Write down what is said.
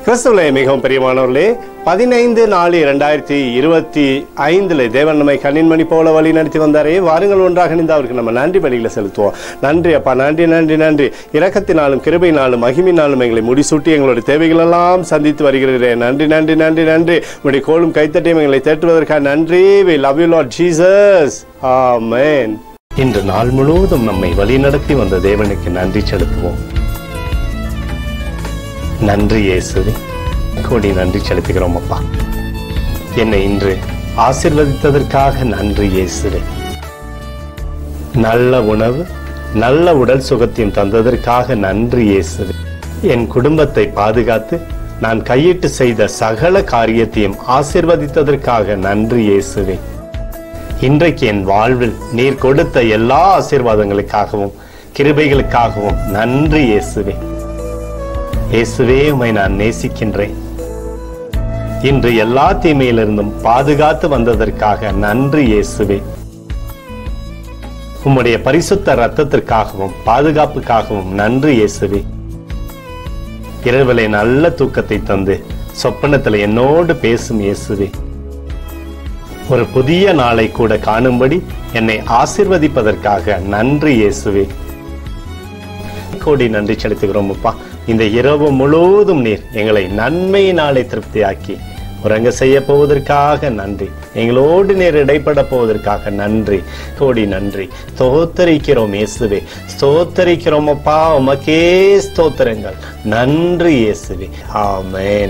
கிறிஸ்துவிலே மிகவும் பிரியமானவர்களே, 15/4/2025 தேவன் நம்மை கண்ணின்மணி போல வழி நடத்தி வந்தாரே. வாருங்கள் ஒன்றாக இணைந்து அவருக்கு நம்ம நன்றி பலிகளை செலுத்துவோம். நன்றி அப்பா, நன்றி நன்றி நன்றி. இரக்கத்தினாலும் கிருபையினாலும் மகிமையினாலும் எங்களை முடிசூட்டி எங்களுடைய தேவைகள் எல்லாம் சந்தித்து வருகிறேன். நன்றி நன்றி நன்றி நன்றி. உங்களுடைய கோலும் கைத்தட்டையும் எங்களை தேற்றுவதற்காக நன்றி. We love you Lord Jesus. Amen. இன்று நாள் முழுவதும் நம்மை வழி நடத்தி வந்த தேவனுக்கு நன்றி செலுத்துவோம். நன்றி இயேசுவே, கோடி நன்றி செலுத்துகிறோம் அப்பா. என்னை இன்று ஆசீர்வதித்ததற்காக நன்றி இயேசுவே. நல்ல உணவு, நல்ல உடல் சுகத்தையும் தந்ததற்காக நன்றி இயேசுவே. என் குடும்பத்தை பாதுகாத்து நான் கையிட்டு செய்த சகல காரியத்தையும் ஆசீர்வதித்ததற்காக நன்றி இயேசுவே. இன்றைக்கு என் வாழ்வில் நீர் கொடுத்த எல்லா ஆசீர்வாதங்களுக்காகவும் கிருபைகளுக்காகவும் நன்றி இயேசுவே. இயேசுவே, உம்மை நான் நேசிக்கின்றேன். இன்று எல்லா தீமையிலிருந்தும் பாதுகாத்து வந்ததற்காக நன்றி இயேசுவே. உம்முடைய பரிசுத்த இரத்தத்திற்காகவும் பாதுகாப்புக்காகவும் நன்றி இயேசுவே. இரவிலே நல்ல தூக்கத்தை தந்து சொப்பனத்தில் என்னோடு பேசும் இயேசுவே. ஒரு புதிய நாளை கூட காணும்படி என்னை ஆசீர்வதிப்பதற்காக நன்றி இயேசுவே. கோடி நன்றி செலுத்துகிறோம் அப்பா. இந்த இரவு முழுவதும் நீர் எங்களை நன்மையினாலே திருப்தியாக்கி உறங்க செய்ய போவதற்காக நன்றி. எங்களோடு நீர் இடைப்பட போவதற்காக நன்றி. கோடி நன்றி. ஸ்தோத்தரிக்கிறோம் இயேசுவே, ஸ்தோத்தரிக்கிறோம் அப்பா. உமக்கே ஸ்தோத்திரங்கள். நன்றி இயேசுவே. ஆமென்.